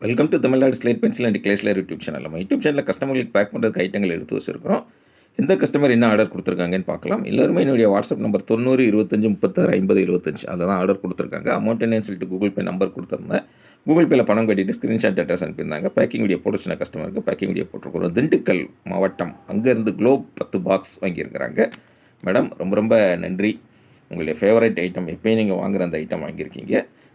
Welcome to Tamil Nadu slate pencil and கிளேஸ்லர் YouTube channel. நம்ம YouTube சேனலில் கஸ்டமர்களுக்கு பேக் பண்ணுறதுக்கு ஐட்டங்கள் எடுத்து வச்சிருக்கிறோம். எந்த கஸ்டமர் என்ன ஆர்டர் கொடுத்துருக்காங்கன்னு பார்க்கலாம். எல்லாருமே என்னுடைய வாட்ஸ்அப் நம்பர் 90 25 36 50 75 அதில் தான் ஆர்டர் கொடுத்துருக்காங்க. அமௌண்ட் என்னன்னு சொல்லிட்டு கூகுள் பே நம்பர் கொடுத்துருந்தேன். கூகுள் பேயில் பணம் கட்டிட்டு ஸ்க்ரீன்ஷாட் அட்ரஸ் அனுப்பியிருந்தாங்க. பேக்கிங் வீடியோ போட்டுச்சுன கஸ்டமருக்கு பேக்கிங் வீடியோ போட்டிருக்கிறோம். திண்டுக்கல் மாவட்டம் அங்கேருந்து குளோப் 10 பாக்ஸ் வாங்கியிருக்கிறாங்க. மேடம் ரொம்ப ரொம்ப நன்றி. உங்களுடைய ஃபேவரட் ஐட்டம் எப்போயும் நீங்கள் வாங்குகிற அந்த ஐட்டம் வாங்கியிருக்கீங்க.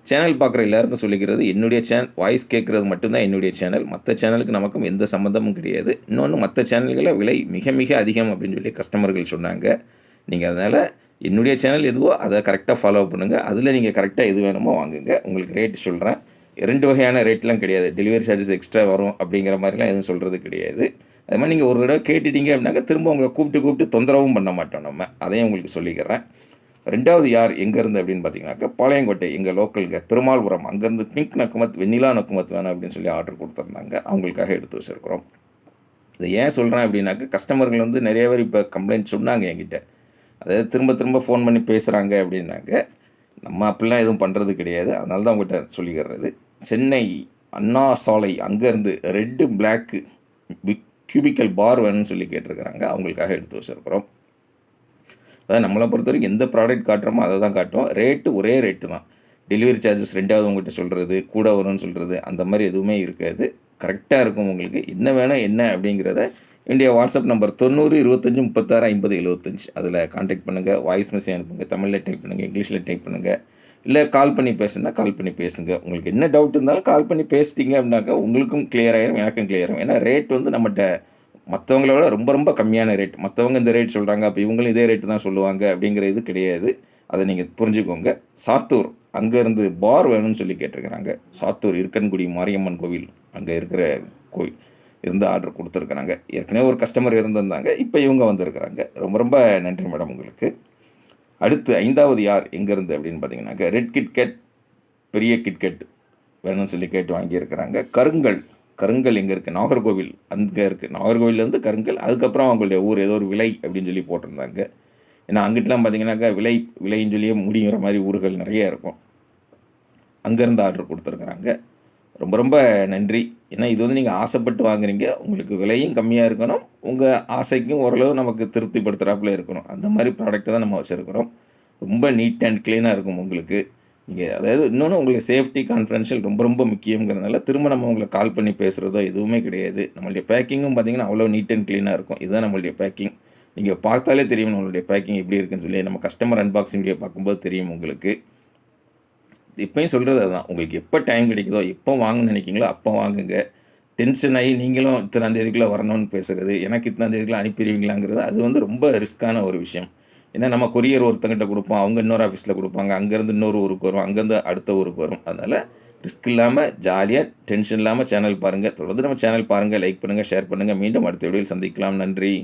சேனல் பார்க்குற எல்லாருக்கும் சொல்லிக்கிறது, என்னுடைய வாய்ஸ் கேட்குறது மட்டும்தான் என்னுடைய சேனல். மற்ற சேனலுக்கு நமக்கும் எந்த சம்மந்தமும் கிடையாது. இன்னொன்று, மற்ற சேனல்களில் விலை மிக மிக அதிகம் அப்படின்னு சொல்லி கஸ்டமர்கள் சொன்னாங்க. நீங்கள் அதனால் என்னுடைய சேனல் எதுவோ அதை கரெக்டாக ஃபாலோ பண்ணுங்கள். அதில் நீங்கள் கரெக்டாக எது வேணுமோ வாங்குங்க. உங்களுக்கு ரேட்டு சொல்கிறேன். 2 வகையான ரேட்லாம் கிடையாது. டெலிவரி சார்ஜஸ் எக்ஸ்ட்ரா வரும் அப்படிங்கிற மாதிரிலாம் எதுவும் சொல்கிறது கிடையாது. அது மாதிரி நீங்கள் ஒரு தடவை கேட்டுட்டீங்க அப்படின்னாக்கா திரும்ப உங்களை கூப்பிட்டு தொந்தரவும் பண்ண மாட்டோம். நம்ம அதையும் உங்களுக்கு சொல்லிக்கிறேன். ரெண்டாவது யார் எங்கேருந்து அப்படின்னு பார்த்தீங்கன்னாக்கா, பாளையங்கோட்டை எங்கள் லோக்கலுங்க பெருமாள்புரம் அங்கேருந்து பிங்க் நக்குமத் வெண்ணிலா நக்குமத் வேணும் அப்படின்னு சொல்லி ஆர்டர் கொடுத்துருந்தாங்க. அவங்களுக்காக எடுத்து வச்சுருக்கிறோம். இதை ஏன் சொல்கிறேன் அப்படின்னாக்கா, கஸ்டமர்கள் வந்து நிறைய பேர் இப்போ கம்ப்ளைண்ட் சொன்னாங்க என்கிட்ட. அதாவது திரும்ப திரும்ப ஃபோன் பண்ணி பேசுகிறாங்க அப்படின்னாங்க. நம்ம அப்படிலாம் எதுவும் பண்ணுறது கிடையாது. அதனால தான் அவங்ககிட்ட சொல்லிக்கிறது. சென்னை அண்ணா சாலை அங்கேருந்து ரெட்டு பிளாக்கு கியூபிக்கல் பார் வேணும்னு சொல்லி கேட்டிருக்கிறாங்க. அவங்களுக்காக எடுத்து வச்சுருக்கிறோம். அதாவது நம்மளை பொறுத்த வரைக்கும் எந்த ப்ராடக்ட் காட்டுறோமோ அதை தான் காட்டுவோம். ரேட்டு ஒரே ரேட்டு தான். டெலிவரி சார்ஜஸ் ரெண்டாவது உங்கள்கிட்ட சொல்கிறது, கூட வரும்னு சொல்கிறது அந்த மாதிரி எதுவுமே இருக்காது. கரெக்டாக இருக்கும். உங்களுக்கு என்ன வேணும் என்ன அப்படிங்கிறத என்னுடைய வாட்ஸ்அப் நம்பர் 90 25 36 50 75 அதில் கான்டாக்ட் பண்ணுங்கள். வாய்ஸ் மெசேஜ் அனுப்புங்க. தமிழில் டைப் பண்ணுங்கள், இங்கிலீஷில் டைப் பண்ணுங்கள். இல்லை கால் பண்ணி பேசுனா கால் பண்ணி பேசுங்க. உங்களுக்கு என்ன டவுட் இருந்தாலும் கால் பண்ணி பேசிட்டீங்க அப்படின்னாக்கா உங்களுக்கும் கிளியர் ஆகிடும், எனக்கும் கிளியர் ஆகும். ஏன்னா ரேட் வந்து நம்மகிட்ட மற்றவங்களோட ரொம்ப ரொம்ப கம்மியான ரேட். மற்றவங்க இந்த ரேட் சொல்கிறாங்க, அப்போ இவங்களும் இதே ரேட்டு தான் சொல்லுவாங்க அப்படிங்கிற இது கிடையாது. அதை நீங்கள் புரிஞ்சுக்கோங்க. சாத்தூர் அங்கேருந்து பார் வேணும்னு சொல்லி கேட்டிருக்கிறாங்க. சாத்தூர் இருக்கன்குடி மாரியம்மன் கோவில் அங்கே இருக்கிற கோவில் இருந்து ஆர்டர் கொடுத்துருக்குறாங்க. ஏற்கனவே ஒரு கஸ்டமர் இருந்திருந்தாங்க, இப்போ இவங்க வந்திருக்கிறாங்க. ரொம்ப ரொம்ப நன்றி மேடம் உங்களுக்கு. அடுத்து 5வது யார் எங்கேருந்து அப்படின்னு பார்த்தீங்கன்னாக்கா, ரெட் கிட்கேட் பெரிய கிட்கேட் வேணும்னு சொல்லி கேட்டு வாங்கியிருக்கிறாங்க. கருங்கல் எங்கே இருக்குது? நாகர்கோவில் அங்கே இருக்குது. நாகர்கோவிலேருந்து கருங்கல். அதுக்கப்புறம் அவங்களுடைய ஊர் ஏதோ ஒரு விலை அப்படின்னு சொல்லி போட்டிருந்தாங்க. ஏன்னா அங்கிட்டலாம் பார்த்தீங்கன்னாக்கா விலைன்னு சொல்லியே முடிகிற மாதிரி ஊர்கள் நிறைய இருக்கும். அங்கேருந்து ஆர்டர் கொடுத்துருக்குறாங்க. ரொம்ப ரொம்ப நன்றி. ஏன்னா இது வந்து நீங்கள் ஆசைப்பட்டு வாங்குறீங்க. உங்களுக்கு விலையும் கம்மியாக இருக்கணும், உங்கள் ஆசைக்கும் ஓரளவு நமக்கு திருப்திப்படுத்துகிறாப்புல இருக்கணும். அந்த மாதிரி ப்ராடக்ட்டை தான் நம்ம வச்சுருக்கிறோம். ரொம்ப நீட் அண்ட் க்ளீனாக இருக்கும் உங்களுக்கு. நீங்கள் அதாவது இன்னொன்று, உங்களுக்கு சேஃப்டி கான்ஃபிடென்ஷியல் ரொம்ப ரொம்ப முக்கியங்கிறதுனால திரும்ப நம்ம உங்களை கால் பண்ணி பேசுகிறதோ எதுவுமே கிடையாது. நம்மளுடைய பேக்கிங்கும் பார்த்திங்கன்னா அவ்வளோ நீட் அண்ட் க்ளீனாக இருக்கும். இதுதான் நம்மளுடைய பேக்கிங். நீங்கள் பார்த்தாலே தெரியும் நம்மளுடைய பேக்கிங் எப்படி இருக்குன்னு சொல்லி. நம்ம கஸ்டமர் அன்பாக்சிங் வீடியோ பார்க்கும்போது தெரியும் உங்களுக்கு. இப்போயும் சொல்கிறது அதுதான். உங்களுக்கு எப்போ டைம் கிடைக்குதோ, எப்போ வாங்கணும்னு நினைக்கிங்களோ அப்போ வாங்குங்க. டென்ஷன் ஆகி நீங்களும் இத்தனாம் தேதிக்குள்ளே வரணும்னு பேசுகிறது, எனக்கு இத்தனாம் தேதிக்குள்ளே அனுப்பிடுவீங்களாங்கிறது அது வந்து ரொம்ப ரிஸ்க்கான ஒரு விஷயம். ஏன்னா நம்ம கொரியர் ஒருத்தங்கிட்ட கொடுப்போம், அவங்க இன்னொரு ஆஃபீஸில் கொடுப்பாங்க, அங்கேருந்து இன்னொரு ஊருக்கு வரும், அங்கேருந்து அடுத்த ஊருக்கு வரும். அதனால் ரிஸ்க் இல்லாமல் ஜாலியாக டென்ஷன் இல்லாமல் சேனல் பாருங்கள். தொடர்ந்து நம்ம சேனல் பாருங்கள், லைக் பண்ணுங்கள், ஷேர் பண்ணுங்கள். மீண்டும் அடுத்த வீடியோவில் சந்திக்கலாம். நன்றி.